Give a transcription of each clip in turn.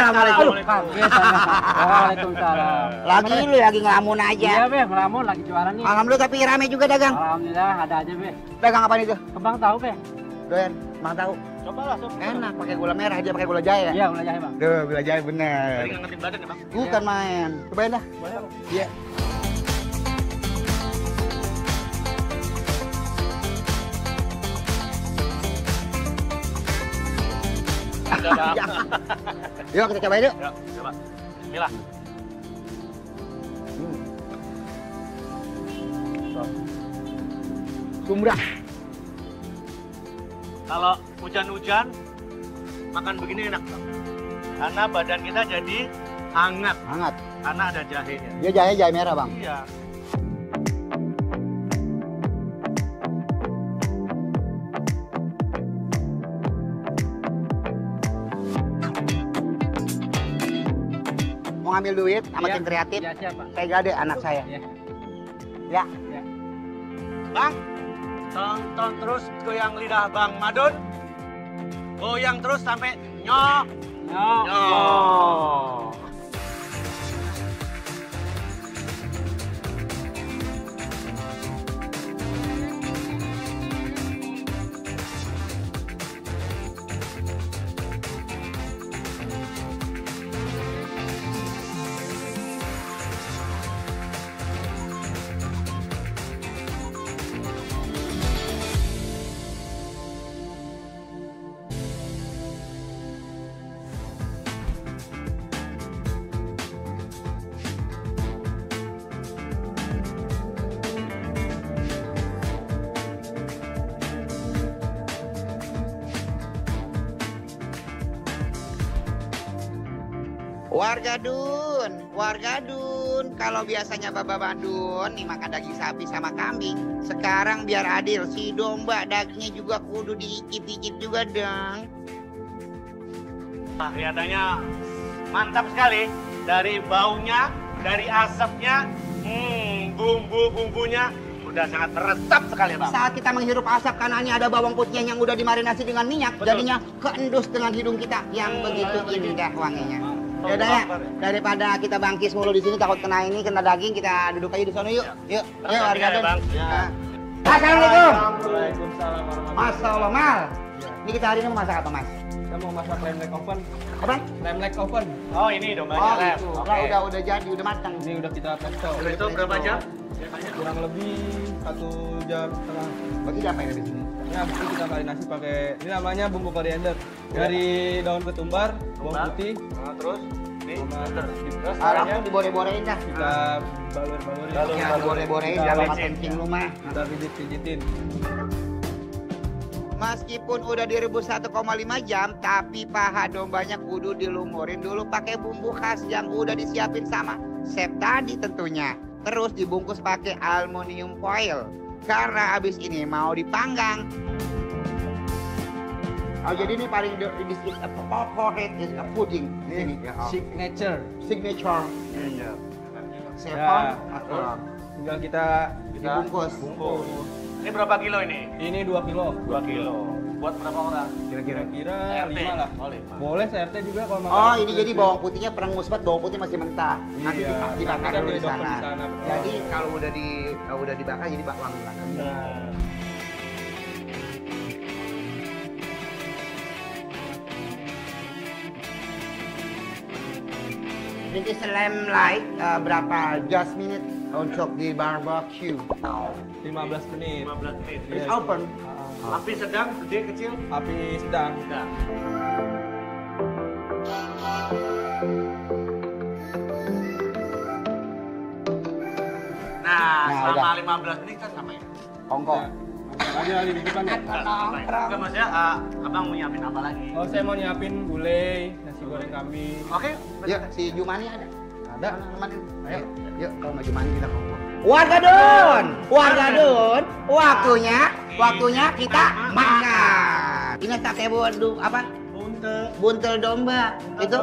Assalamualaikum. Waalaikumsalam. Lagi ngelamun aja. Iya, Be, ngelamun lagi jualan nih. Alhamdulillah tapi rame juga dagang. Alhamdulillah ada aja, Be. Dagang apa itu? Kembang tahu, Be. Doyan, Bang tahu. Cobalah, sob. Enak pakai gula merah aja pakai gula jahe ya? Iya, gula jahe, Bang. Duh, gula jahe bener. Tadi ngangetin badan ya, Bang? Bukan main. Cobain dah. Boleh, Bang. Iya. Udah, Bang. Yuk kita cobain yuk. Yuk, coba. Bismillah. Sumbrah. Kalau hujan-hujan, makan begini enak, Bang. Karena badan kita jadi hangat. Hangat. Karena ada jahenya. Dia jahe merah, Bang. Iya. Mau ngambil duit sama Iya. tim kreatif? Iya, siap, Pak. Saya gade anak saya. Iya. Ya. Bang, tonton terus goyang lidah Bang Madun. Goyang terus sampai nyok. Nyok. Nyok. Warga Dun. Kalau biasanya Baba Bandun nih makan daging sapi sama kambing, sekarang biar adil si domba dagingnya juga kudu diicip-icip juga dong. Nah, kelihatannya mantap sekali. Dari baunya, dari asapnya, bumbu-bumbunya udah sangat meresap sekali, Bang. Saat kita menghirup asap kanannya ada bawang putih yang udah dimarinasi dengan minyak, Betul. jadinya keendus dengan hidung kita yang begitu indah wanginya. Yaudah ya, daripada kita bangkis mulu di sini takut kena ini, kena daging, kita duduk aja di sana yuk. Yuk, yuk, Perhatikan ya, Bang. Nah. Assalamualaikum. Waalaikumsalam warahmatullahi Masya Allah, Mal. Ini kita hari ini mau masak apa, Mas? Kita mau masak lem leg oven. Apa? Lem leg oven. Oh, ini dombanya, Oh, Lem. itu. Oke. Udah jadi, udah matang. Ini udah kita presto. Udah itu berapa jam? Kurang lebih 1 jam setengah. Bagi apa ini di sini? Nah, habis itu kita marinasi pakai ini namanya bumbu koriander. Dari daun ketumbar, bawang putih, Nah, terus ini sama terus Langsung dibore-borein dah. kita balur-balurin. Ya, dibore-borein Kita dalam pijit. kencing rumah. Kita pijit-pijitin. Meskipun udah direbus 1,5 jam, tapi paha dombanya kudu dilumurin dulu pakai bumbu khas yang udah disiapin sama chef tadi tentunya. Terus dibungkus pakai aluminium foil karena habis ini mau dipanggang. Oh, jadi ini paling favorit is a pudding. Ini ya. Oh. Signature. Signature. Iya. Sepon. Tinggal kita Dibungkus. Bungkus. Ini berapa kilo ini? ini 2 kilo. 2 kilo. Buat berapa orang? Kira 5 lah. Oh, 5. Boleh CRT juga kalau mau. Oh, ini jadi bawang putihnya perengus banget, bawang putih masih mentah. Nanti Iya, dibakar nanti dulu di didokter sana. di sana, betul. Jadi kalau udah dibakar jadi bak wangi banget. Nah, Ini slam light berapa just minute untuk di barbecue. 15 menit. 15 menit. It's Yes. open. Api sedang, gede, kecil? Api sedang. Sedang. Nah, selama udah. 15 menit kan sama ya? Hongkong. Ada di depan ya. Enggak, maksudnya abang mau nyiapin apa lagi? Oh, saya mau nyiapin gulai, nasi goreng kambing. Oke, Yuk, si Jumani ada. Ada. Teman-teman. Ayo, yuk kalau mau Jumani kita ngomong. Warga Dun, waktunya kita makan. Ini sate apa? buntel, Buntel domba. Itu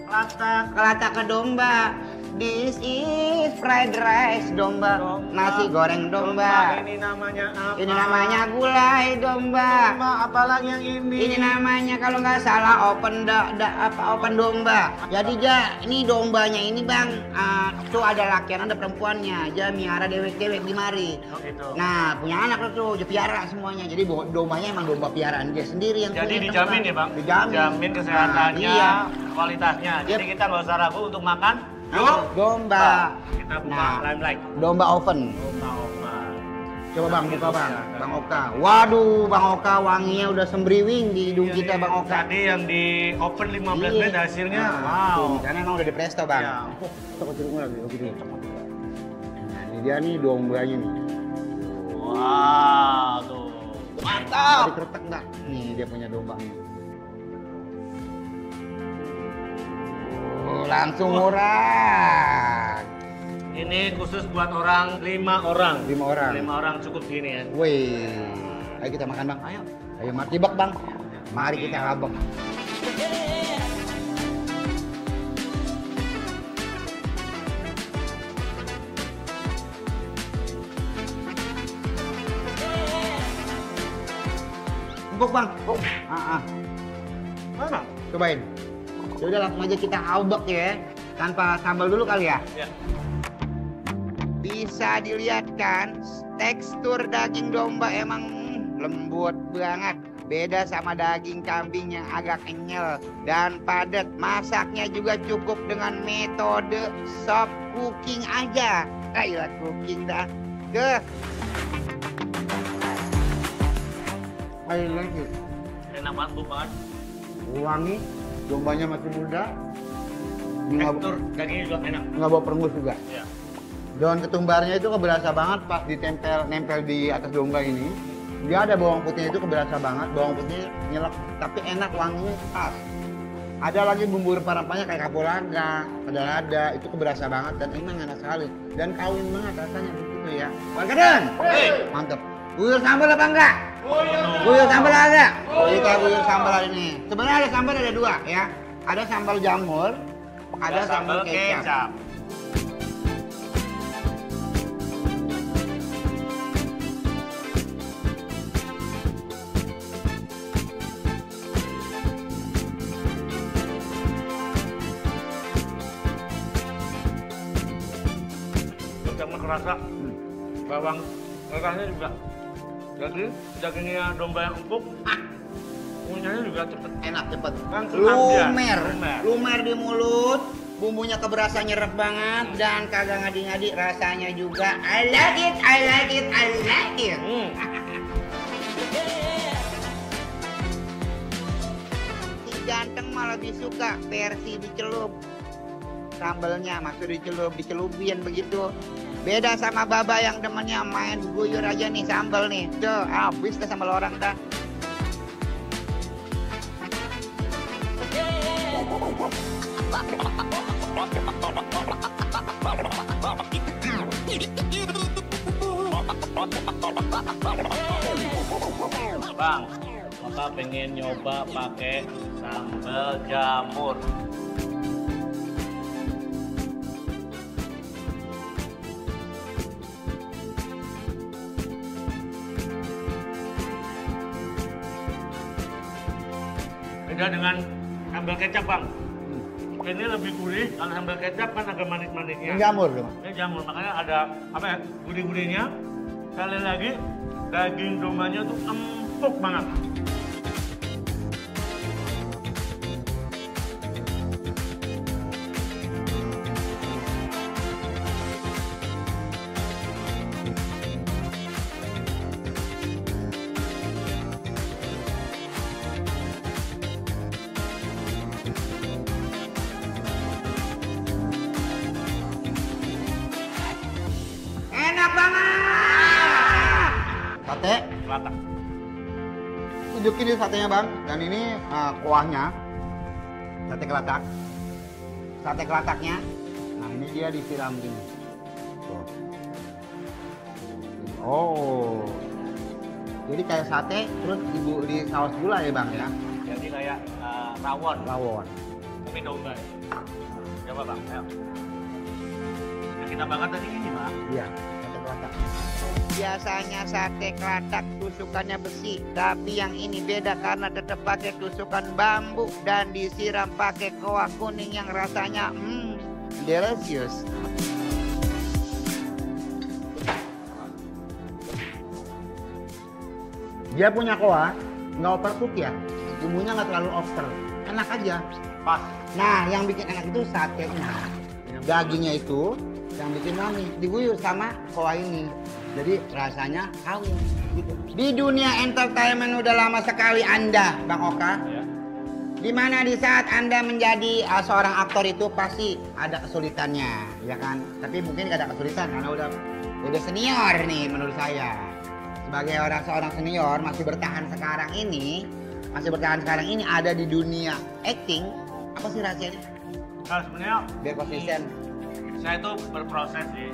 latak, kelata ke domba. This is fried rice domba, nasi goreng domba. Ini namanya apa? Ini namanya gulai domba. Domba, apalagi yang ini? Ini namanya kalau nggak salah open open domba. Jadi ini dombanya ini bang, tuh ada lakian ada perempuannya, dia miara dewek-dewek di mari. Oh, gitu. Nah punya anak tuh, dia piara semuanya. Jadi dombanya emang domba piaraan dia sendiri yang Jadi punya, dijamin teman. ya bang? Dijamin. Dijamin kesehatannya, Nah, iya. kualitasnya. Jadi kita nggak usah ragu untuk makan domba. Kita buka Nah, limelight. domba oven. Domba. Coba bang, buka bang, Bang Oka. Waduh, Bang Oka wanginya udah sembriwing di hidung kita Bang Oka. Tadi yang di oven 15 menit hasilnya, Nah, wow. karena emang udah di presto bang. Ya. Nah, ini dia nih dombanya nih. Wow, tuh. Mantap. Tadi keretek nggak? Nih dia punya dombanya. Oh, langsung murah. Ini khusus buat orang 5 orang. 5 orang. 5 orang cukup gini ya. Wih, ayo kita makan bang. Ayo. Ayo martabak bang. Mari kita abang. Empuk bang. Mana? Cobain. Ya udah langsung aja kita abek ya. Tanpa sambal dulu kali ya. Ya. Bisa dilihat kan, tekstur daging domba emang lembut banget. Beda sama daging kambing yang agak kenyal dan padat. Masaknya juga cukup dengan metode soft cooking aja. Ayolah cooking dah. I like it. Enak banget, Bu, banget. Wangi, dombanya masih muda. Tekstur dagingnya juga enak. Nggak bawa perengus juga. Ya. Daun ketumbarnya itu keberasa banget pas nempel di atas domba ini. Dia ada bawang putihnya itu keberasa banget, bawang putihnya nyelek, tapi enak wanginya pas. Ada lagi bumbu rempah-rempahnya kayak kapulaga, ada itu keberasa banget dan emang enak sekali. Dan kawin banget rasanya begitu ya. Wargadan, mantep. Buyur sambal apa enggak? Buyur sambal ada. Kita buyur sambal hari ini. Sebenarnya ada sambal ada 2 ya. Ada sambal jamur, ada sambal kecap. Sama kerasa bawang merahnya juga. Jadi dagingnya domba yang empuk, punyanya juga cepet. Enak cepet. Langsung dia. Lumer di mulut, bumbunya keberasa nyerap banget dan kagak ngadi-ngadi rasanya juga. I like it, I like it, I like it. Si ganteng malah lebih suka versi dicelup. Sambelnya maksud dicelupin begitu. Beda sama Baba yang demennya main guyur aja nih sambal nih. Tuh, habis dah sambal orang dah. Bang, Bapak pengen nyoba pakai sambal jamur. Beda dengan sambal kecap bang. Ini lebih gurih, kalau sambal kecap kan agak manis-manisnya. Ini jamur dong. Ini jamur, makanya ada apa ya, gurih-gurihnya. Sekali lagi, daging dombanya tuh empuk banget. Enak banget. Sate. Kelatak. Tunjukin di satenya bang. Dan ini kuahnya. Sate kelatak. Sate kelataknya. Nah ini dia disiram gini. Tuh. Oh. Jadi kayak sate terus di saus gula ya bang ya. Jadi kayak rawon. Rawon. Tapi domba. Coba bang, ayo. kita bakar tadi ini, Pak. Iya, sate kelatak. Biasanya sate kelatak tusukannya besi, tapi yang ini beda karena tetap pakai tusukan bambu dan disiram pakai kuah kuning yang rasanya delicious. Dia punya kuah nggak overcook ya, bumbunya nggak terlalu over, enak aja. Pas. Nah, yang bikin enak itu satenya, dagingnya itu yang bikin mami diguyur sama kuah ini. Jadi rasanya kawin gitu. Di dunia entertainment udah lama sekali Anda, Bang Oka. Ya. Dimana di saat Anda menjadi seorang aktor itu pasti ada kesulitannya, ya kan? Tapi mungkin gak ada kesulitan karena udah senior nih menurut saya. Sebagai seorang senior masih bertahan sekarang ini ada di dunia acting. Apa sih rahasianya? Nah, sebenarnya Biar konsisten. saya itu berproses sih.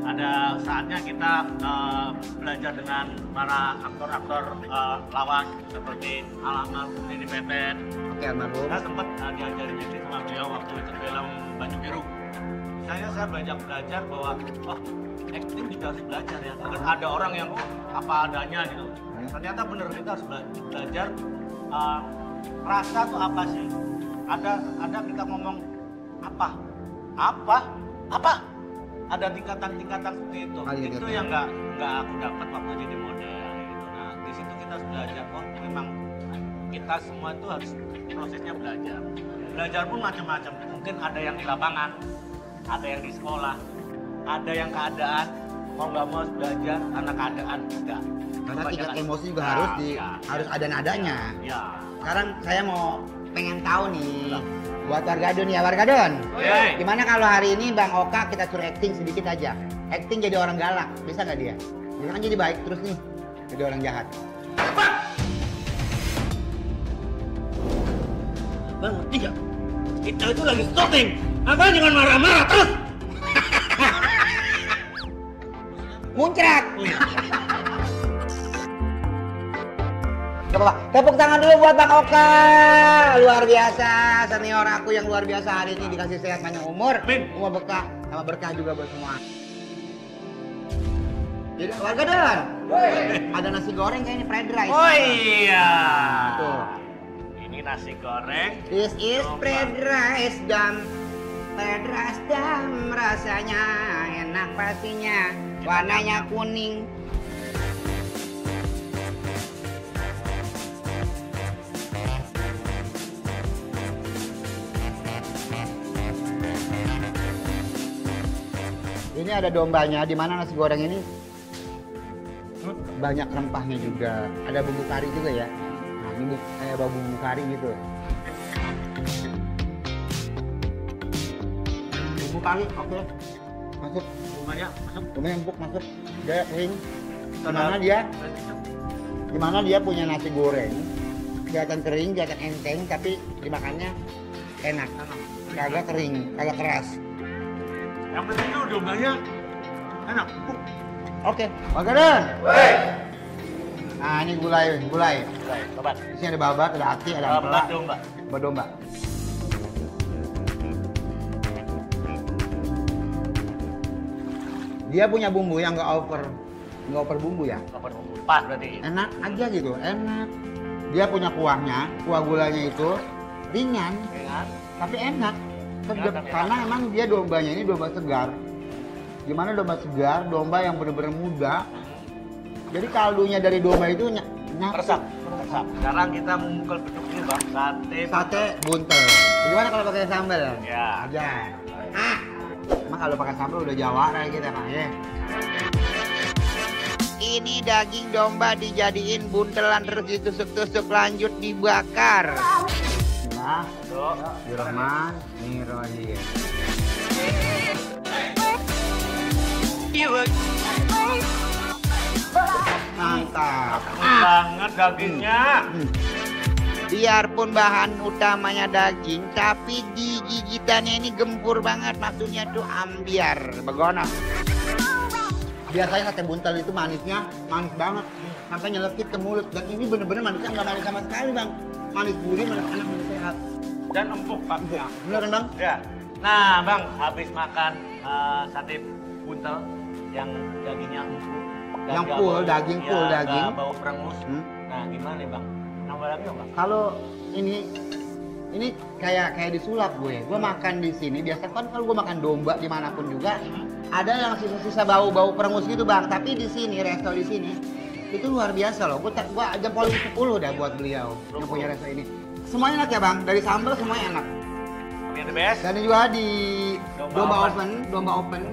Ada saatnya kita belajar dengan para aktor-aktor lawan seperti almarhum Dedi Petet. Oke, almarhum. Saya sempat diajarin acting sama beliau waktu itu film Baju Biru. Saya belajar bahwa acting juga harus belajar ya. Kan ada orang yang apa adanya gitu. Ternyata bener kita harus belajar rasa tuh apa sih? Ada kita ngomong apa? Ada tingkatan-tingkatan seperti itu. Itu yang nggak aku dapat waktu jadi model gitu. Nah, di situ kita harus belajar. Memang kita semua itu harus prosesnya belajar. Belajar pun macam-macam. Mungkin ada yang di lapangan, ada yang di sekolah, ada yang keadaan. Mau nggak mau harus belajar karena keadaan juga. Karena tingkat emosi juga harus ada nadanya. Ya. Sekarang saya pengen tahu nih. Buat Wargadon ya, Wargadon. Hey. Gimana kalau hari ini Bang Oka kita suruh acting sedikit aja. Acting jadi orang galak, bisa nggak dia? Dia kan jadi baik terus nih, jadi orang jahat. Bang, ngerti nggak? Kita itu lagi syuting. Abang jangan marah-marah terus. Muncrat. Gak apa-apa. Tepuk tangan dulu buat Bang Oka. Luar biasa, senior aku yang luar biasa hari ini dikasih sehat panjang umur. Amin. Umur berkah, sama berkah juga buat semua. Jadi Wargadon, ada nasi goreng kayaknya fried rice. Oh iya. Tuh. Ini nasi goreng. This is fried rice dam. Fried rice dam, rasanya enak pastinya. Warnanya kuning. Ini ada dombanya, di mana nasi goreng ini banyak rempahnya juga. Ada bumbu kari juga ya. Nah, ini kayak bumbu kari gitu. Bumbu kari, oke. Masuk. Bunganya masuk. Bumbunya empuk masuk. Dia kering. Gimana dia punya nasi goreng. Kelihatan kering, kelihatan enteng, tapi dimakannya enak. Kagak kering, kagak keras. Yang penting itu dombanya enak. Oke, Wargadon. Nah, ini gulai. Babat. Di sini ada babat, ada ati, ada ampela. Babat domba. Babat domba. Dia punya bumbu yang nggak over bumbu ya. Babat bumbu. Pas berarti. Enak aja gitu, enak. Dia punya kuahnya, kuah gulanya itu ringan, tapi enak. Sedap. Karena emang dia dombanya ini domba segar. Gimana domba segar, domba yang benar-benar muda. Jadi kaldunya dari domba itu Resap. Sekarang kita memukul beduk ini bang, sate buntel. Gimana kalau pakai sambal? Ya. Aja. Emang kalau pakai sambal udah Jawa kayak kita Pak ya. Ini daging domba dijadiin buntelan terus ditusuk-tusuk lanjut dibakar. Nah, Bismillahirrahmanirrahim. Mantap. Banget dagingnya. Biarpun bahan utamanya daging, tapi di gigitannya ini gempur banget. Maksudnya tuh ambiar, begono. Biasanya sate buntel itu manisnya manis banget, sampai nyelekit ke mulut. Dan ini bener-bener manisnya nggak manis sama sekali bang. Manis gurih, manis enak, manis sehat. Dan empuk pak. Bener kan bang? Ya. Nah bang, habis makan sate buntel yang dagingnya empuk. Yang full, daging full, daging. Bau perengus. Nah, gimana nih Bang? Nambah lagi nggak Bang? Kalau ini kayak disulap gue. Gue makan di sini biasa kan kalau gue makan domba dimanapun juga ada yang sisa-sisa bau perengus gitu Bang. Tapi di sini resto di sini itu luar biasa loh. Gue jempol 10 dah buat beliau yang punya resto ini. Semuanya enak ya Bang. Dari sambal semuanya enak. Yang the best. Dan juga di domba open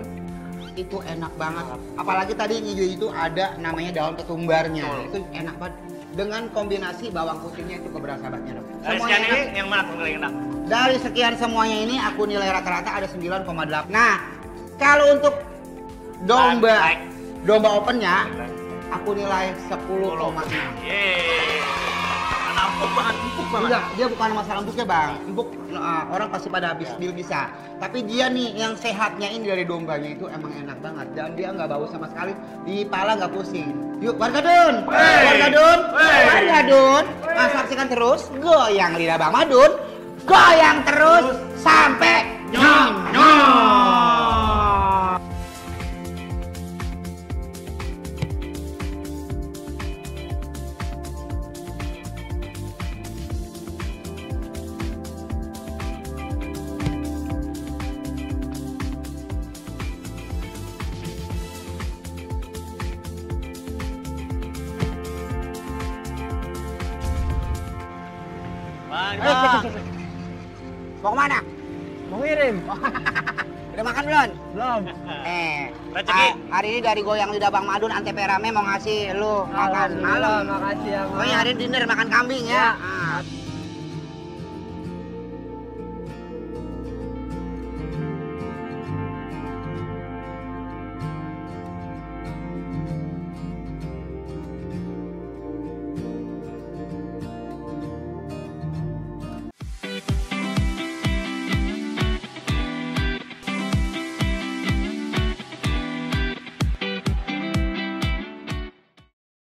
itu enak banget. Apalagi tadi hijau itu ada namanya daun ketumbarnya. Itu enak banget. Dengan kombinasi bawang putihnya itu keberasa banget. Dari sekian ini yang mana paling enak? Dari sekian semuanya ini aku nilai rata-rata ada 9,8. Nah, kalau untuk domba opennya aku nilai 10,6. Karena empuk banget. Enggak, dia bukan masalah empuknya Bang. Empuk orang pasti pada habis bisa. Tapi dia nih yang sehatnya ini dari dombanya itu emang enak banget dan dia nggak bau sama sekali. Di pala nggak pusing. Yuk warga Dun, warga Dun, saksikan terus goyang lidah Bang Madun, goyang terus sampai nyong nyong. Mau kemana? Mau ngirim. Udah makan belum? Belum. Rezeki. Hari ini dari goyang lidah Bang Madun Antv Rame mau ngasih lu makan malam. Makasih ya Bang. Pokoknya hari ini dinner makan kambing ya.